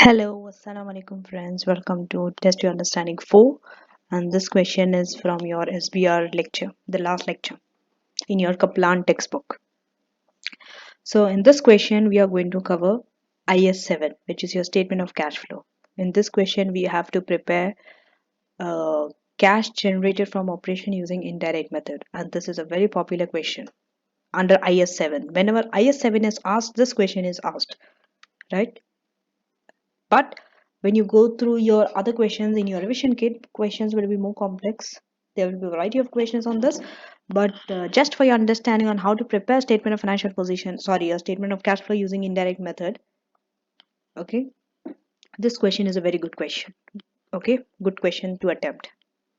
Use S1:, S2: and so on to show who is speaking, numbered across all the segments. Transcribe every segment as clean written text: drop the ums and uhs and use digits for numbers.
S1: Hello, assalamu alaikum friends. Welcome to Test Your Understanding 4. And this question is from your SBR lecture, the last lecture in your Kaplan textbook. So in this question, we are going to cover IS7, which is your statement of cash flow. In this question, we have to prepare cash generated from operation using indirect method. And this is a very popular question under IS7. Whenever IS7 is asked, this question is asked, right? But when you go through your other questions in your revision kit, questions will be more complex. There will be a variety of questions on this, but just for your understanding on how to prepare statement of financial position, sorry, a statement of cash flow using indirect method. Okay, this question is a very good question. Okay, good question to attempt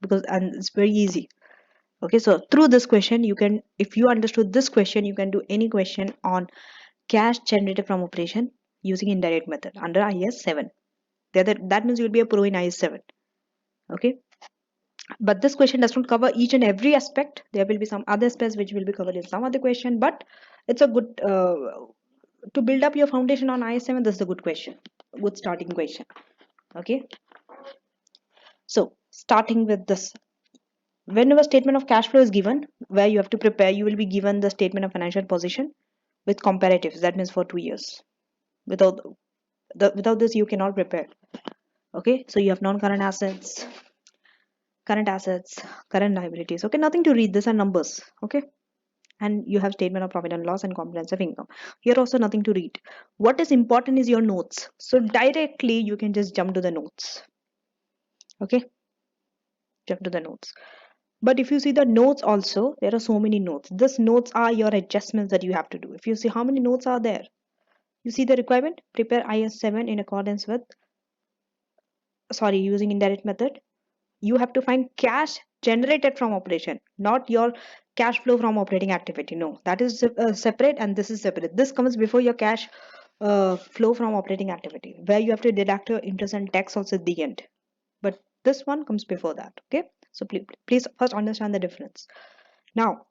S1: because and it's very easy. Okay, so through this question, you can, if you understood this question, you can do any question on cash generated from operation using indirect method under IS7. That means you'll be a pro in IS7. Okay, but this question does not cover each and every aspect. There will be some other aspects which will be covered in some other question, but it's a good to build up your foundation on IS7. This is a good question, good starting question. Okay, so starting with this, whenever statement of cash flow is given, where you have to prepare, you will be given the statement of financial position with comparatives. That means for 2 years. Without this you cannot prepare. Okay, so you have non-current assets, current assets, current liabilities. Okay, nothing to read. These are numbers. Okay, and you have statement of profit and loss and comprehensive income. Here also nothing to read. What is important is your notes. So directly you can just jump to the notes. Okay, jump to the notes. But if you see the notes also, there are so many notes. These notes are your adjustments that you have to do. If you see how many notes are there, you see the requirement, prepare IS7 in accordance with, sorry, using indirect method. You have to find cash generated from operation, not your cash flow from operating activity. No, that is separate and this is separate. This comes before your cash flow from operating activity, where you have to deduct your interest and tax also at the end. But this one comes before that. Okay, so please first understand the difference. Now,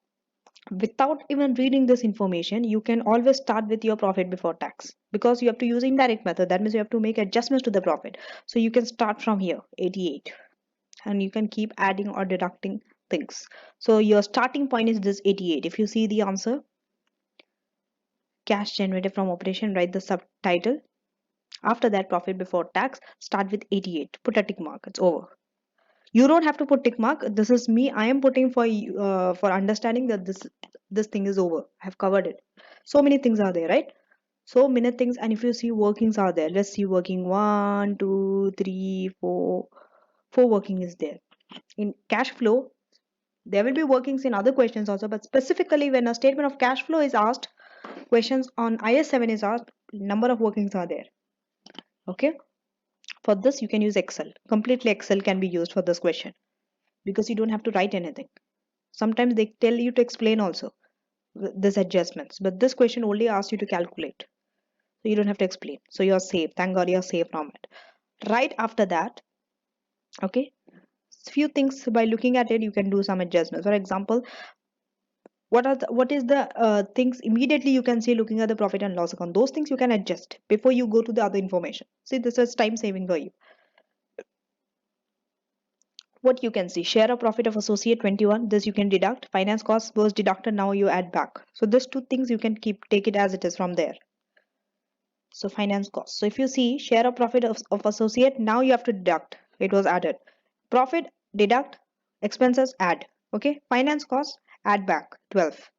S1: without even reading this information, you can always start with your profit before tax, because you have to use indirect method. That means you have to make adjustments to the profit. So you can start from here, 88, and you can keep adding or deducting things. So your starting point is this 88. If you see the answer, cash generated from operation, write the subtitle. After that, profit before tax, start with 88. Put a tick mark. It's over. You don't have to put tick mark. This is me. I am putting for understanding that this thing is over. I have covered it. So many things are there, right? So many things. And if you see workings are there, let's see working 1, 2, 3, 4. 4 working is there. In cash flow, there will be workings in other questions also, but specifically when a statement of cash flow is asked, questions on IS7 is asked, number of workings are there. Okay, for this you can use Excel. Completely Excel can be used for this question, because you don't have to write anything. Sometimes they tell you to explain also this adjustments, but this question only asks you to calculate, so you don't have to explain. So you're safe. Thank God you're safe from it. Right after that, okay, few things, by looking at it you can do some adjustments. For example, what is the things immediately you can see looking at the profit and loss account? Those things you can adjust before you go to the other information. See, this is time saving for you. What you can see, share of profit of associate 21, this you can deduct. Finance cost was deducted, now you add back. So these two things you can take it as it is from there. So finance cost, so if you see share of profit of associate, now you have to deduct, it was added. Profit, deduct. Expenses, add. Okay, finance cost, add back 12.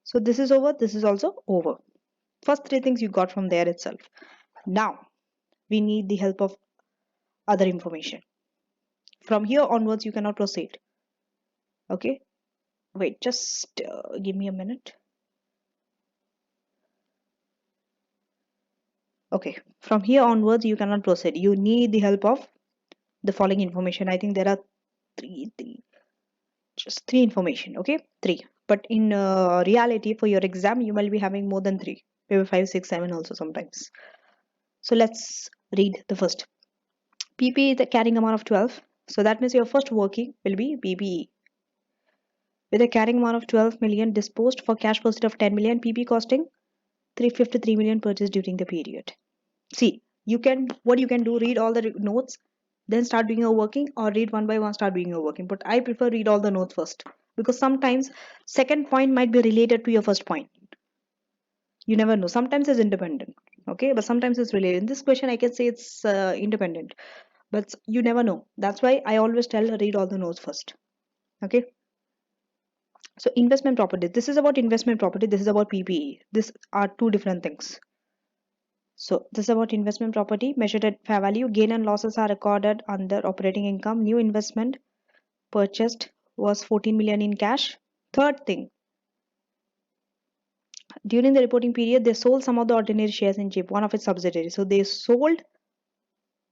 S1: So this is over, this is also over. First three things you got from there itself. Now we need the help of other information. From here onwards you cannot proceed. Okay, wait, just give me a minute. Okay, from here onwards you cannot proceed. You need the help of the following information. I think there are just three information. Okay, three. But in reality, for your exam you might be having more than three, maybe 5, 6, 7 also sometimes. So let's read the first. PP is the carrying amount of 12. So that means your first working will be PPE. With a carrying amount of 12 million disposed for cash proceeds of 10 million, PP costing 353 million purchased during the period. See, What you can do, read all the notes, then start doing your working, or read one by one, start doing your working. But I prefer read all the notes first, because sometimes second point might be related to your first point. You never know. Sometimes it's independent, okay, but sometimes it's related. In this question, I can say it's independent, but you never know. That's why I always tell read all the notes first. Okay. So investment property. This is about investment property. This is about PPE. These are two different things. So this is about investment property measured at fair value. Gain and losses are recorded under operating income. New investment purchased was 14 million in cash. Third thing, during the reporting period, they sold some of the ordinary shares in CHIP, one of its subsidiaries. So they sold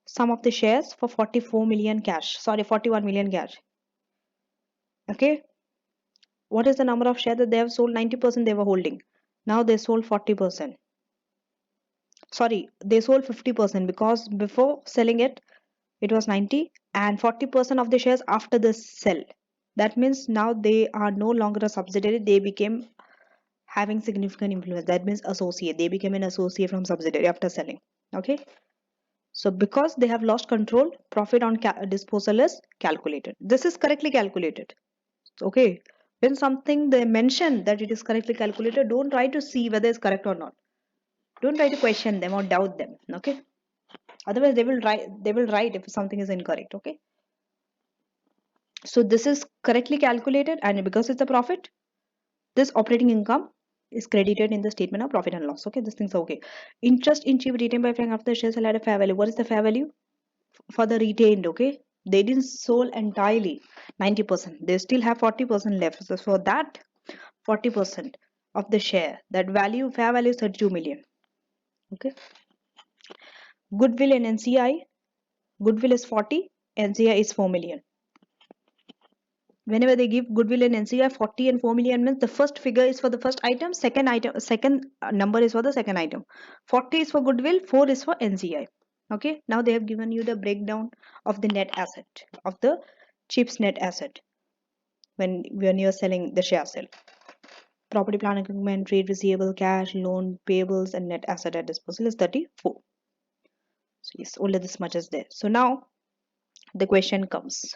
S1: some of the shares for 44 million cash. Sorry, 41 million cash. Okay. What is the number of shares that they have sold? 90% they were holding. Now they sold 40%. Sorry, they sold 50%, because before selling it, it was 90, and 40% of the shares after the sell. That means now they are no longer a subsidiary. They became having significant influence. That means associate. They became an associate from subsidiary after selling. Okay. So because they have lost control, profit on disposal is calculated. This is correctly calculated. Okay. When something they mention that it is correctly calculated, don't try to see whether it's correct or not. Don't try to question them or doubt them. Okay. Otherwise, they will write. They will write if something is incorrect. Okay. So this is correctly calculated, and because it's a profit, this operating income is credited in the statement of profit and loss. Okay, this thing's okay. Interest in cheap retained by Frank after the shares had a fair value. What is the fair value for the retained? Okay, they didn't sold entirely 90%. They still have 40% left. So for that 40% of the share, that value, fair value is 32 million. Okay, goodwill and NCI. Goodwill is 40, NCI is 4 million. Whenever they give goodwill and NCI, 40 and 4 million means the first figure is for the first item, second number is for the second item. 40 is for goodwill, 4 is for NCI. Okay, now they have given you the breakdown of the net asset, of the chips net asset when you're selling the share sale. Property, plant, equipment, trade receivable, cash, loan, payables, and net asset at disposal is 34. So yes, only this much is there. So now the question comes,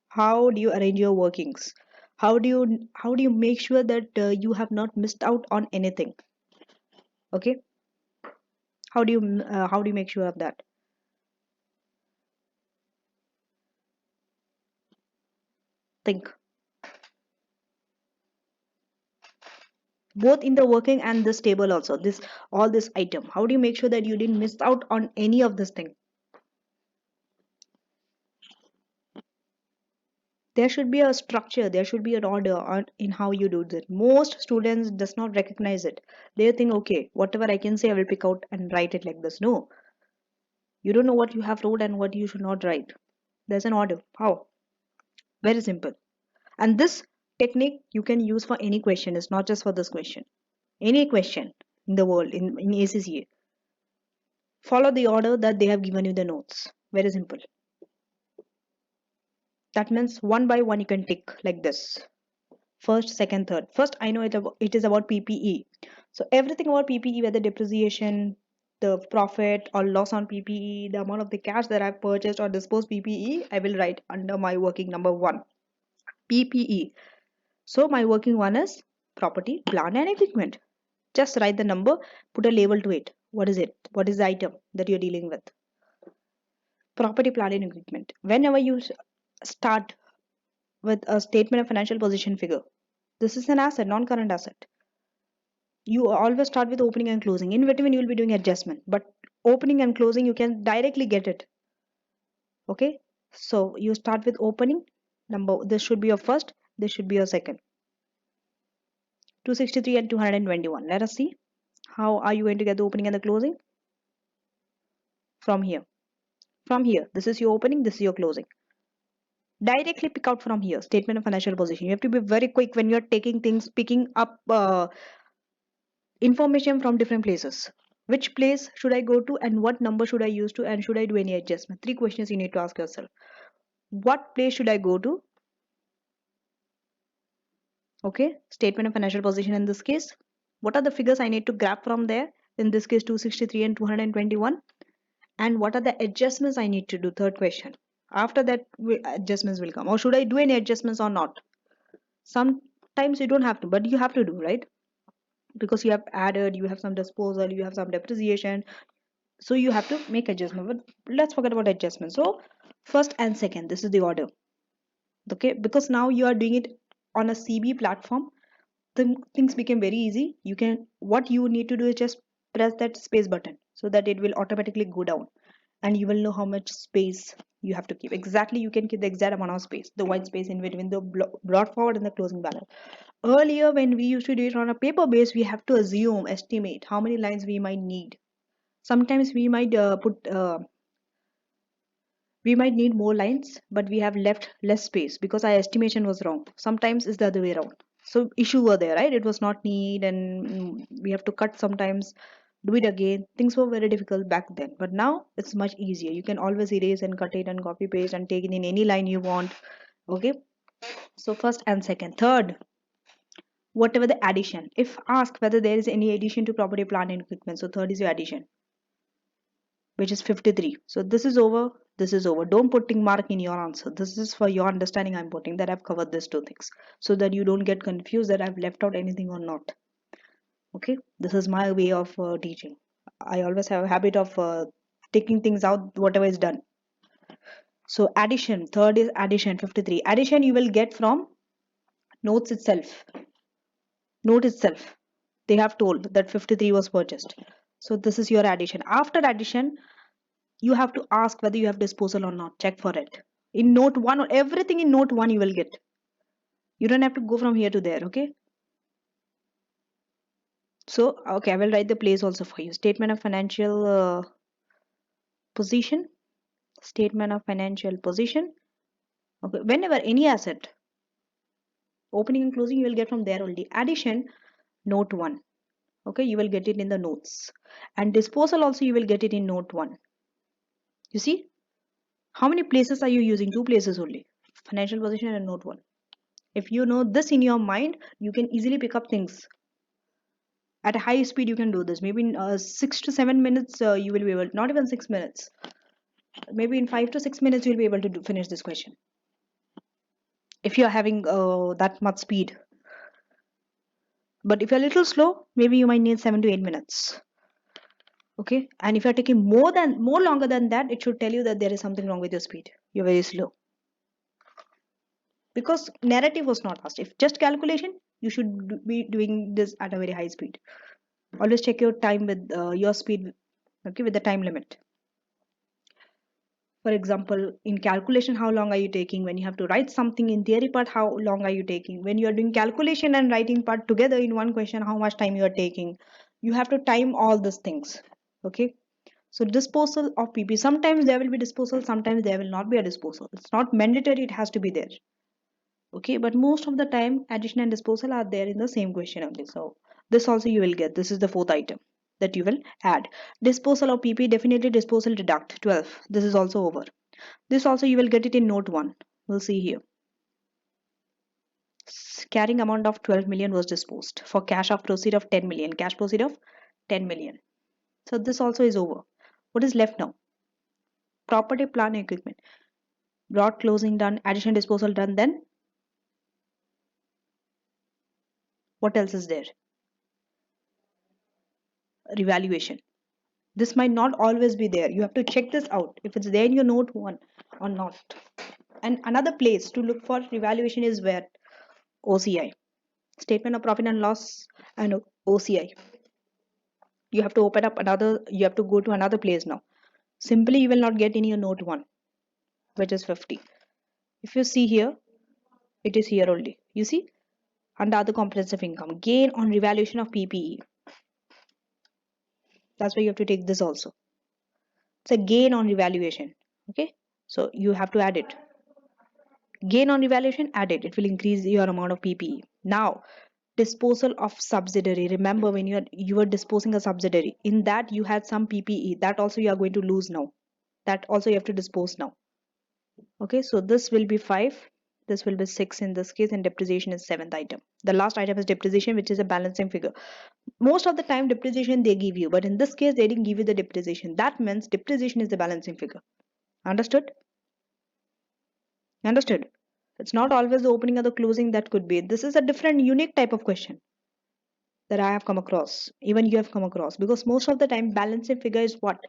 S1: how do you arrange your workings? How do you make sure that you have not missed out on anything? Okay, how do you make sure of that? Think, both in the working and this table also, this all this item, how do you make sure that you didn't miss out on any of this thing? There should be a structure, there should be an order in how you do that. Most students does not recognize it. They think, okay, whatever I can say I will pick out and write it like this. No, you don't know what you have wrote and what you should not write. There's an order. How? Very simple. And this technique you can use for any question. It's not just for this question. Any question in the world, in ACCA. Follow the order that they have given you the notes. Very simple. That means one by one you can tick like this. First, second, third. First, I know it is about PPE. So everything about PPE, whether depreciation, the profit or loss on PPE, the amount of the cash that I've purchased or disposed PPE, I will write under my working number 1. PPE. So my working one is property, plant and equipment. Just write the number, put a label to it. What is it? What is the item that you're dealing with? Property, plant and equipment. Whenever you start with a statement of financial position figure, this is an asset, non-current asset. You always start with opening and closing. In between, you will be doing adjustment, but opening and closing, you can directly get it. Okay, so you start with opening number. This should be your first. This should be your second. 263 and 221. Let us see. How are you going to get the opening and the closing? From here. From here. This is your opening. This is your closing. Directly pick out from here. Statement of financial position. You have to be very quick when you're taking things, picking up information from different places. Which place should I go to and what number should I use to, and should I do any adjustment? 3 questions you need to ask yourself. What place should I go to? Okay. Statement of financial position in this case. What are the figures I need to grab from there? In this case, 263 and 221. And what are the adjustments I need to do? Third question. After that, adjustments will come. Or should I do any adjustments or not? Sometimes you don't have to, but you have to do, right? Because you have added, you have some disposal, you have some depreciation. So you have to make adjustment. But let's forget about adjustment. So first and second, this is the order. Okay, because now you are doing it on a CB platform, things became very easy. You can, what you need to do is just press that space button so that it will automatically go down, and you will know how much space you have to keep. Exactly, you can keep the exact amount of space, the white space in between the brought forward and the closing balance. Earlier, when we used to do it on a paper base, we have to assume, estimate how many lines we might need. Sometimes we might need more lines, but we have left less space because our estimation was wrong. Sometimes it's the other way around. So issue were there, right? It was not need, and we have to cut sometimes, do it again. Things were very difficult back then, but now it's much easier. You can always erase and cut it and copy paste and take it in any line you want. Okay. So first and second, third, whatever the addition. If asked whether there is any addition to property, plant, and equipment, so third is your addition, which is 53. So this is over, this is over. Don't put tick mark in your answer. This is for your understanding. I'm putting that I've covered these two things so that you don't get confused that I've left out anything or not. Okay, this is my way of teaching. I always have a habit of taking things out, whatever is done. So addition, third is addition, 53. Addition you will get from notes itself. Note itself. They have told that 53 was purchased. So this is your addition. After addition, you have to ask whether you have disposal or not. Check for it. In note 1, or everything in note 1 you will get. You don't have to go from here to there, okay? So, okay, I will write the place also for you. Statement of financial position. Statement of financial position. Okay, whenever any asset, opening and closing, you will get from there only. Addition, note 1. Okay, you will get it in the notes. And disposal also you will get it in note 1. You see? How many places are you using? 2 places only. Financial position and note 1. If you know this in your mind, you can easily pick up things. At a high speed, you can do this. Maybe in 6 to 7 minutes, you will be able, not even 6 minutes. Maybe in 5 to 6 minutes, you'll be able to finish this question. If you're having that much speed. But if you're a little slow, maybe you might need 7 to 8 minutes. Okay. And if you're taking more longer than that, it should tell you that there is something wrong with your speed. You're very slow. Because narrative was not asked. If just calculation, you should be doing this at a very high speed. Always check your time with your speed, okay, with the time limit. For example, in calculation, how long are you taking? When you have to write something in theory part, how long are you taking? When you are doing calculation and writing part together in one question, how much time you are taking? You have to time all these things. Okay. So disposal of PP. Sometimes there will be disposal, sometimes there will not be a disposal. It's not mandatory, it has to be there. Okay, but most of the time addition and disposal are there in the same question only. So this also you will get. This is the fourth item that you will add. Disposal of PP, definitely disposal deduct 12. This is also over. This also you will get it in note 1. We'll see here. Carrying amount of 12 million was disposed for cash of proceed of 10 million. Cash proceed of 10 million. So this also is over. What is left now? Property, plant, equipment. Brought closing done, addition disposal done, then what else is there? Revaluation. This might not always be there. You have to check this out if it's there in your note 1 or not. And another place to look for revaluation is where? OCI. Statement of profit and loss and OCI. You have to open up another, you have to go to another place now. Simply you will not get in your note 1, which is 50. If you see here, it is here only. You see? Under other comprehensive income. Gain on revaluation of PPE. That's why you have to take this also. It's a gain on revaluation. Okay, so you have to add it. Gain on revaluation, add it. It will increase your amount of PPE. Now, disposal of subsidiary. Remember when you were disposing a subsidiary, in that you had some PPE. That also you are going to lose now. That also you have to dispose now. Okay, so this will be 5. This will be 6 in this case, and depreciation is 7th item. The last item is depreciation, which is a balancing figure. Most of the time depreciation they give you, but in this case they didn't give you the depreciation. That means depreciation is the balancing figure. Understood? Understood? It's not always the opening or the closing that could be. This is a different, unique type of question that I have come across, even you have come across, because most of the time balancing figure is what?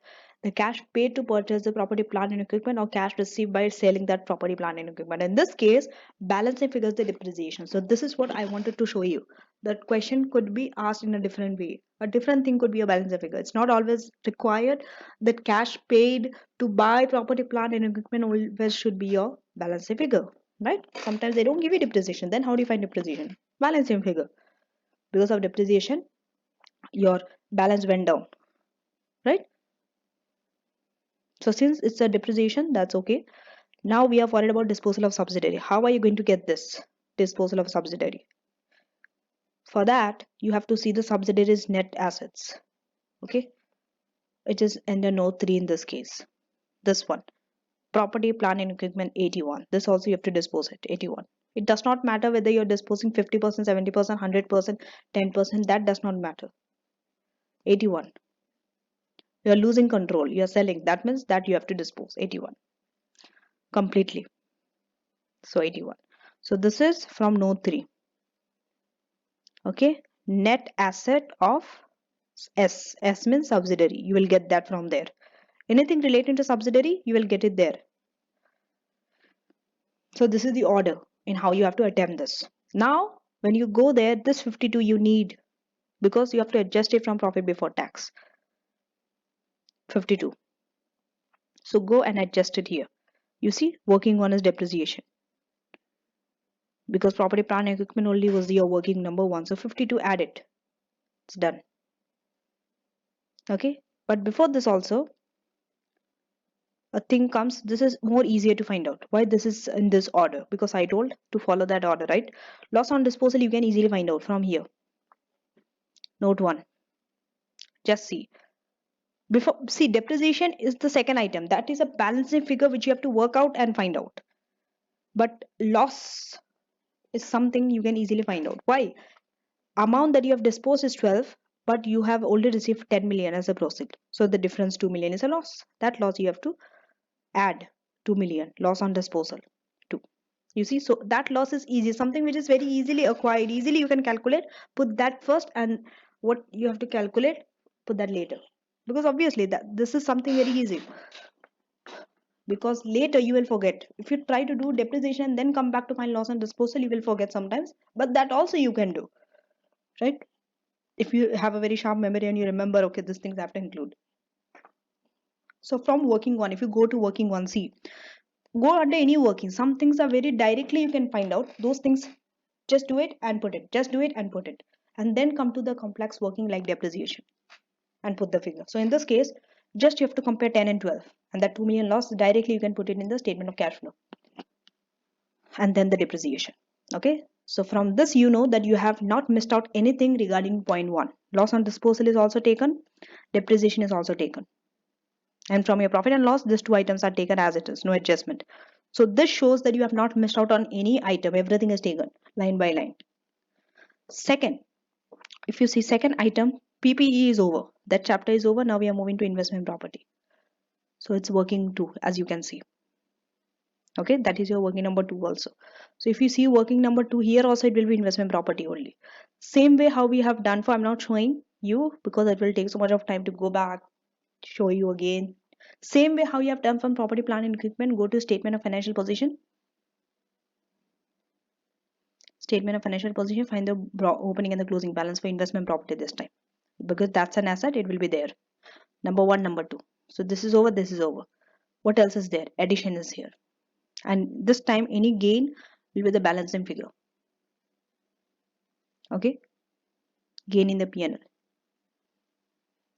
S1: The cash paid to purchase the property, plant and equipment, or cash received by selling that property, plant and equipment. In this case, balancing figure is the depreciation. So this is what I wanted to show you. That question could be asked in a different way. A different thing could be a balancing figure. It's not always required that cash paid to buy property, plant and equipment always should be your balancing figure, right? Sometimes they don't give you depreciation. Then how do you find depreciation? Balancing figure. Because of depreciation, your balance went down, right? So since it's a depreciation, that's okay. Now we are worried about disposal of subsidiary. How are you going to get this disposal of subsidiary? For that, you have to see the subsidiary's net assets. Okay, it is under note 3 in this case. This one, property, plant and equipment 81. This also you have to dispose it 81. It does not matter whether you're disposing 50%, 70%, 100%, 10%. That does not matter. 81. You are losing control. You are selling. That means that you have to dispose 81 completely. So 81. So this is from note 3. Okay. Net asset of S. S means subsidiary. You will get that from there. Anything relating to subsidiary, you will get it there. So this is the order in how you have to attempt this. Now, when you go there, this 52 you need, because you have to adjust it from profit before tax. 52. So go and adjust it here. You see, working one is depreciation. Because property, plant and equipment only was your working number 1. So 52, add it. It's done. Okay. But before this also, a thing comes. This is more easier to find out. Why this is in this order? Because I told to follow that order, right? Loss on disposal you can easily find out from here. Note 1. Just see. Before, see, depreciation is the second item. That is a balancing figure which you have to work out and find out. But loss is something you can easily find out. Why? Amount that you have disposed is 12, but you have already received 10 million as a proceed. So the difference 2 million is a loss. That loss you have to add 2 million. Loss on disposal 2. You see, so that loss is easy. Something which is very easily acquired. Easily you can calculate. Put that first, and what you have to calculate, put that later. Because obviously that this is something very easy. Because later you will forget. If you try to do depreciation and then come back to find loss on disposal, you will forget sometimes. But that also you can do, right? If you have a very sharp memory and you remember, okay, these things I have to include. So from working one, if you go to working one, see, go under any working. Some things are very directly you can find out. Those things, just do it and put it. Just do it and put it. And then come to the complex working like depreciation and put the figure. So in this case, just you have to compare 10 and 12. And that 2 million loss, directly you can put it in the statement of cash flow. And then the depreciation. Okay. So from this, you know that you have not missed out anything regarding point 1. Loss on disposal is also taken. Depreciation is also taken. And from your profit and loss, these 2 items are taken as it is, no adjustment. So this shows that you have not missed out on any item. Everything is taken line by line. Second, if you see second item, PPE is over. That chapter is over. Now we are moving to investment property. So it's working 2, as you can see. Okay, that is your working number 2 also. So if you see working number 2 here also, it will be investment property only. Same way how we have done for, I'm not showing you because it will take so much of time to go back, show you again. Same way how you have done from property, plant and equipment, go to statement of financial position. Statement of financial position, find the opening and the closing balance for investment property this time. Because that's an asset, it will be there. Number 1, number 2. So this is over, this is over. What else is there? Addition is here. And this time any gain will be the balancing figure. Okay, gain in the P&L.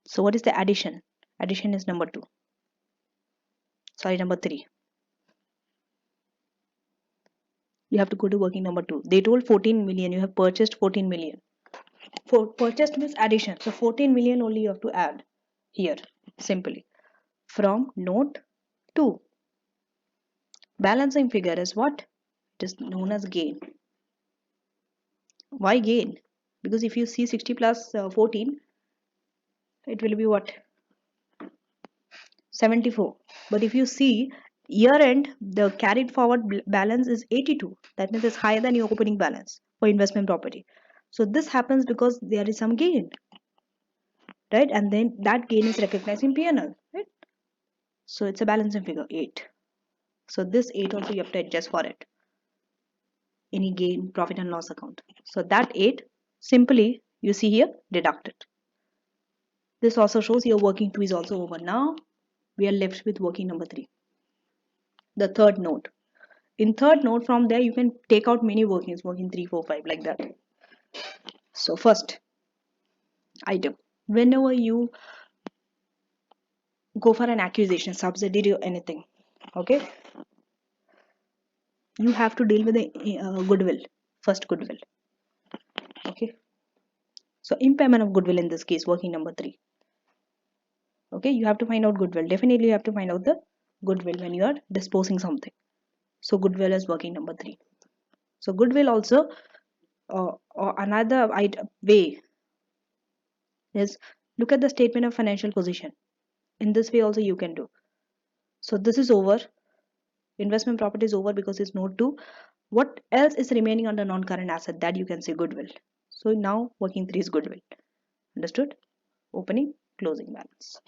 S1: So what is the addition? Addition is number 2. Sorry, number 3. You have to go to working number 2. They told 14 million. You have purchased 14 million. For purchased means addition. So 14 million only you have to add here simply from note 2. Balancing figure is what? It is known as gain. Why gain? Because if you see 60 plus 14, it will be what? 74. But if you see year end, the carried forward balance is 82. That means it's higher than your opening balance for investment property. So this happens because there is some gain, right? And then that gain is recognized in P&L, right? So it's a balancing figure 8. So this 8 also you have to adjust for it. Any gain, profit and loss account. So that 8 simply you see here deducted. This also shows your working 2 is also over. Now we are left with working number 3. The third note. In third note, from there you can take out many workings, working 3, 4, 5 like that. So first item, whenever you go for an acquisition, subsidiary or anything, okay, you have to deal with the goodwill. First goodwill, okay. So impairment of goodwill in this case, working number 3. Okay, you have to find out goodwill. Definitely you have to find out the goodwill when you are disposing something. So goodwill is working number 3. So goodwill also, or another way is look at the statement of financial position. In this way also you can do. So this is over. Investment property is over because it's note 2. What else is remaining under non-current asset? That you can say goodwill. So now working 3 is goodwill. Understood? Opening, closing balance.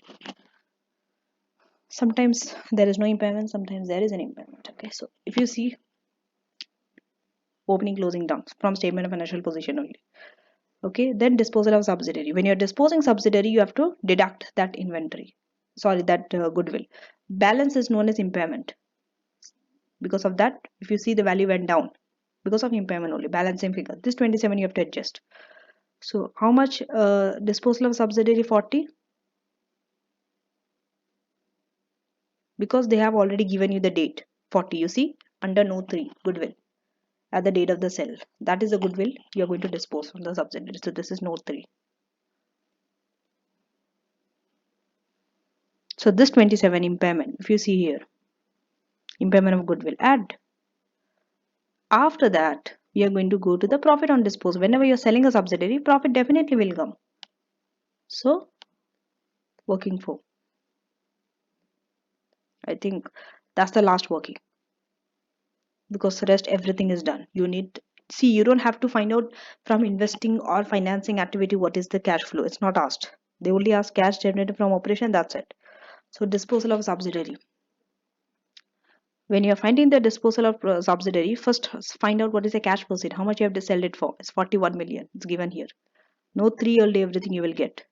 S1: Sometimes there is no impairment, sometimes there is an impairment. Okay, so if you see opening, closing down from statement of financial position only. Okay, then disposal of subsidiary. When you're disposing subsidiary, you have to deduct that inventory. Sorry, that goodwill. Balance is known as impairment. Because of that, if you see the value went down because of impairment only, balancing figure. This 27 you have to adjust. So how much disposal of subsidiary? 40. Because they have already given you the date 40. You see under note 3 goodwill at the date of the sale. That is the goodwill you are going to dispose from the subsidiary. So this is note 3. So this 27 impairment, if you see here, impairment of goodwill, add. After that, we are going to go to the profit on disposal. Whenever you're selling a subsidiary, profit definitely will come. So working 4. I think that's the last working. Because the rest everything is done. You need, see, you don't have to find out from investing or financing activity what is the cash flow. It's not asked. They only ask cash generated from operation, that's it. So disposal of subsidiary. When you're finding the disposal of subsidiary, first find out what is the cash proceed, how much you have to sell it for. It's 41 million. It's given here. Note 3 only everything you will get.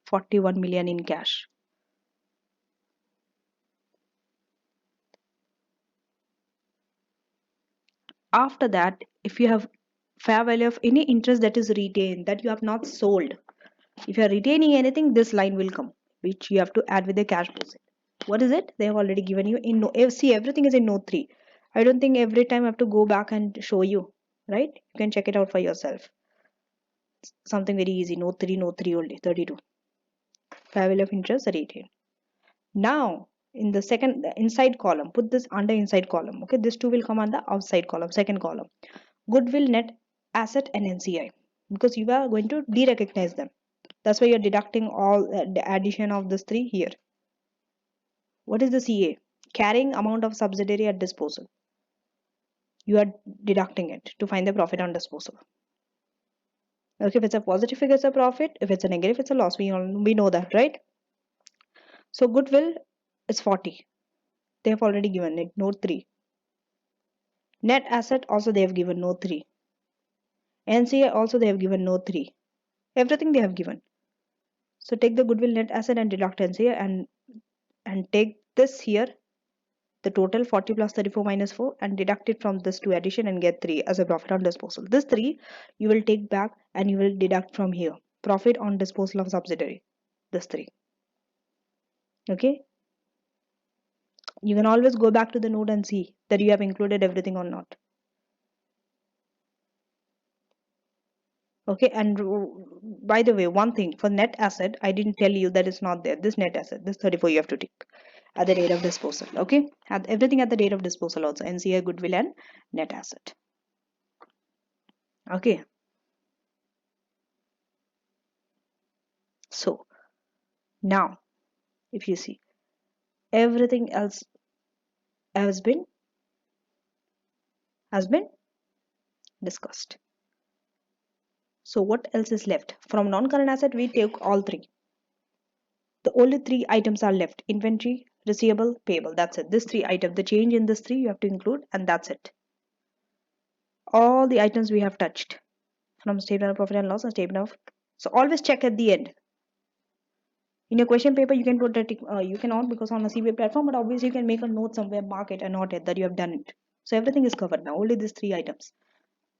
S1: 41 million in cash. After that, if you have fair value of any interest that is retained, that you have not sold, if you are retaining anything, this line will come, which you have to add with the cash proceed. What is it? They have already given you in see, everything is in note 3. I don't think every time I have to go back and show you, right? You can check it out for yourself. Something very easy. Note 3 only. 32. Fair value of interest retained. Now in the second, the inside column, put this under inside column. Okay, this 2 will come on the outside column, second column. Goodwill, net asset and NCI, because you are going to de-recognize them. That's why you're deducting all the addition of this 3 here. What is the CA? Carrying amount of subsidiary at disposal. You are deducting it to find the profit on disposal. Okay, if it's a positive figure, it's a profit. If it's a negative, it's a loss. We know that, right? So goodwill is 40. They have already given it, note 3. Net asset also they have given note 3. NCA also they have given note 3. Everything they have given. So take the goodwill, net asset and deduct NCA and take this here, the total 40 plus 34 minus 4, and deduct it from this 2 addition and get 3 as a profit on disposal. This 3 you will take back and you will deduct from here, profit on disposal of subsidiary, this 3. Okay, you can always go back to the note and see that you have included everything or not. Okay, and by the way, one thing for net asset, I didn't tell you that it's not there. This net asset, this 34 you have to take. at the date of disposal. Okay, everything at the date of disposal also, NCA, goodwill, and net asset. Okay, so now if you see, everything else has been discussed. So what else is left? From non-current asset, we take all three. The only three items are left: inventory, receivable, payable. That's it. This three items, the change in this three you have to include, and that's it. All the items we have touched from statement of profit and loss and statement of. So always check at the end. In your question paper, you can put that you cannot, because on a CBA platform, but obviously you can make a note somewhere, mark it and note it that you have done it. So everything is covered now. Only these three items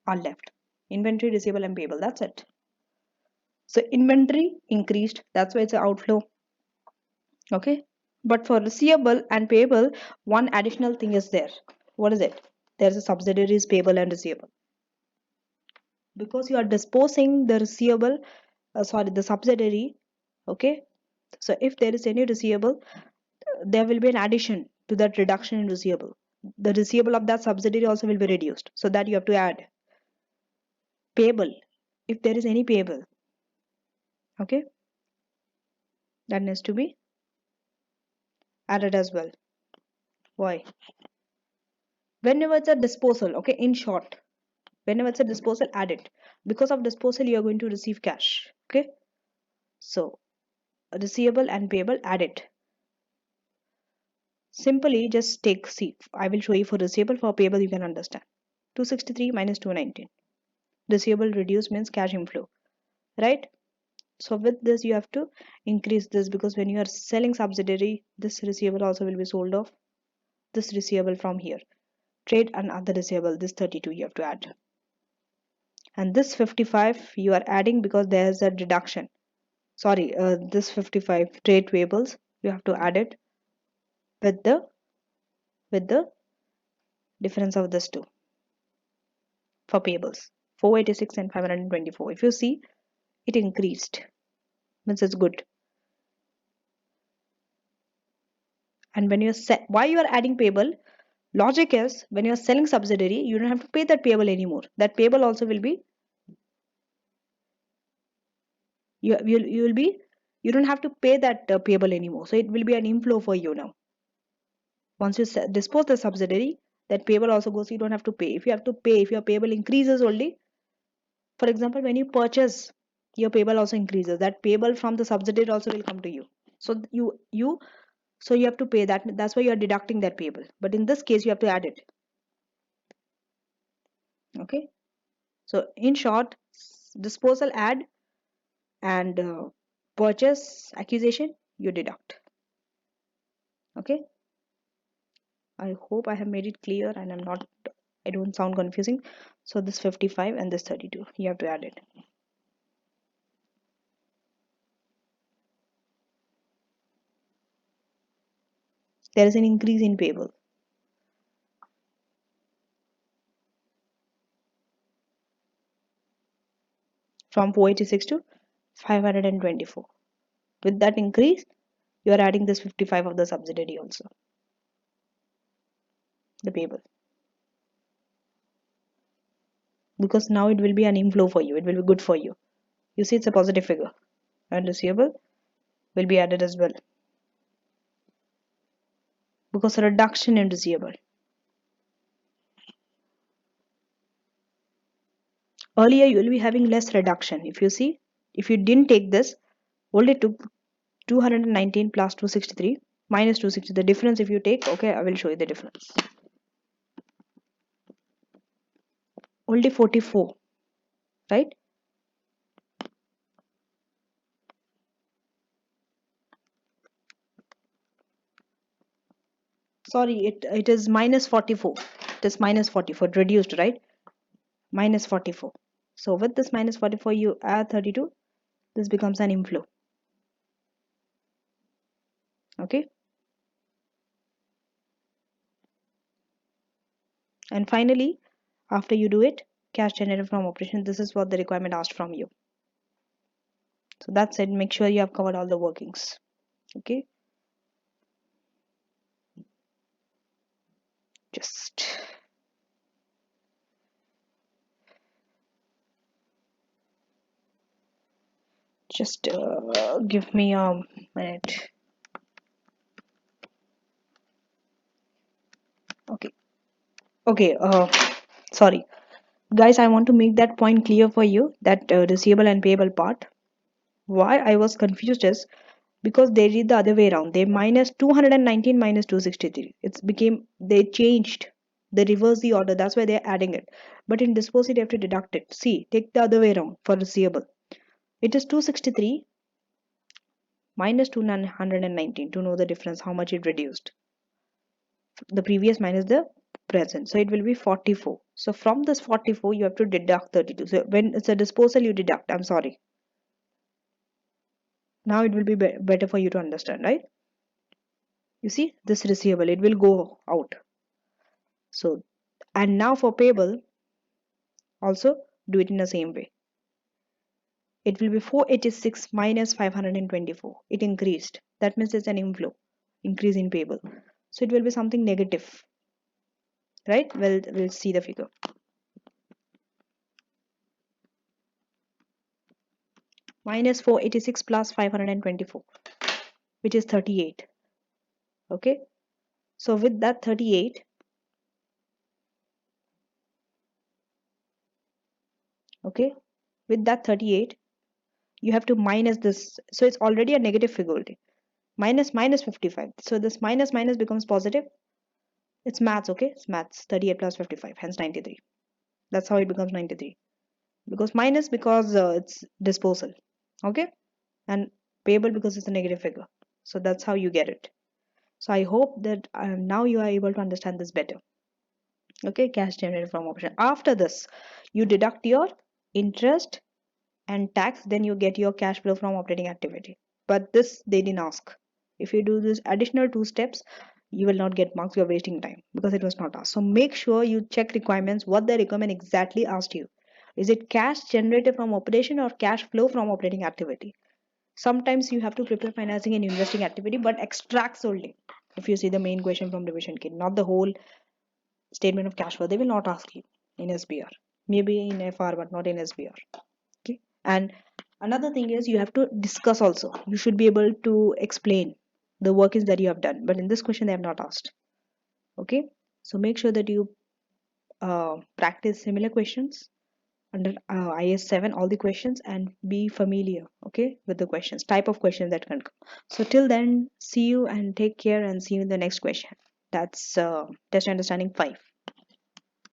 S1: are left: inventory, receivable, and payable. That's it. So inventory increased, that's why it's an outflow. Okay, but for receivable and payable, one additional thing is there. What is it? There's a subsidiaries payable and receivable, because you are disposing the receivable, the subsidiary. Okay, so if there is any receivable, there will be an addition to that reduction in receivable. The receivable of that subsidiary also will be reduced, so that you have to add payable. If there is any payable, okay, that needs to be added as well. Why? Whenever it's a disposal, okay, in short, whenever it's a disposal, add it. Because of disposal, you are going to receive cash. Okay, so receivable and payable, add it. Simply just take, see, I will show you for receivable. For payable, you can understand. 263 minus 219. Receivable reduce means cash inflow, right? So with this, you have to increase this, because when you are selling subsidiary, this receivable also will be sold off. This receivable from here, trade and other receivable, this 32 you have to add. And this 55 you are adding because there is a deduction. Sorry, this 55 trade payables, you have to add it with the difference of this two for payables, 486 and 524. If you see, it increased, means it's good. And when you set, why you are adding payable? Logic is, when you are selling subsidiary, you don't have to pay that payable anymore. That payable also will be, you will be, you don't have to pay that payable anymore. So it will be an inflow for you now. Once you dispose the subsidiary, that payable also goes. You don't have to pay. If you have to pay, if your payable increases only, for example, when you purchase, your payable also increases. That payable from the subsidiary also will come to you. So so you have to pay that. That's why you are deducting that payable. But in this case, you have to add it. Okay. So in short, disposal add, and purchase acquisition you deduct. Okay. I hope I have made it clear, and I don't sound confusing. So this 55 and this 32, you have to add it. There is an increase in payable. From 486 to 524. With that increase, you are adding this 55 of the subsidiary also, the payable. Because now it will be an inflow for you. It will be good for you. You see, it's a positive figure. And receivable will be added as well, because a reduction in receivable. Earlier, you will be having less reduction. If you see, if you didn't take this, only took 219 plus 263 minus 260. The difference, if you take, okay, I will show you the difference. Only 44, right? Sorry, it is minus 44. It is minus 44, reduced, right? Minus 44. So with this minus 44, you add 32. This becomes an inflow. Okay. And finally, after you do it, cash generated from operation. This is what the requirement asked from you. So that's it. Make sure you have covered all the workings. Okay. Just give me a minute. Okay. Okay. Sorry, guys. I want to make that point clear for you, that receivable and payable part. Why I was confused is because they read the other way around. They minus 219 minus 263. It's became, they changed. They reverse the order. That's why they're adding it. But in disposal, you have to deduct it. See, take the other way around for receivable. It is 263 minus 219 to know the difference, how much it reduced. The previous minus the present. So it will be 44. So from this 44, you have to deduct 32. So when it's a disposal, you deduct. I'm sorry. Now it will be better for you to understand, right? You see, this receivable, it will go out. So, and now for payable, also do it in the same way. It will be 486 minus 524. It increased. That means it's an inflow, increase in payable. So it will be something negative, right? Well, we'll see the figure. Minus 486 plus 524, which is 38. Okay. So with that 38, okay, with that 38, you have to minus this. So it's already a negative figure. Minus minus 55. So this minus minus becomes positive. It's maths, okay? It's maths. 38 plus 55, hence 93. That's how it becomes 93. Because minus because it's disposal, okay? And payable because it's a negative figure. So that's how you get it. So I hope that now you are able to understand this better. Okay, cash generated from operation. After this, you deduct your interest and tax, then you get your cash flow from operating activity. But this they didn't ask. If you do this additional two steps, you will not get marks. You're wasting time because it was not asked. So make sure you check requirements, what the requirement exactly asked you. Is it cash generated from operation or cash flow from operating activity? Sometimes you have to prepare financing and investing activity, but extracts only. If you see the main question from division K, not the whole statement of cash flow, they will not ask you in SBR. Maybe in FR, but not in SBR. Okay. And another thing is you have to discuss also. You should be able to explain the workings that you have done. But in this question, they have not asked. Okay. So make sure that you practice similar questions under IS 7, all the questions, and be familiar, okay, with the questions, type of questions that can come. So till then, see you and take care, and see you in the next question. That's test understanding 5.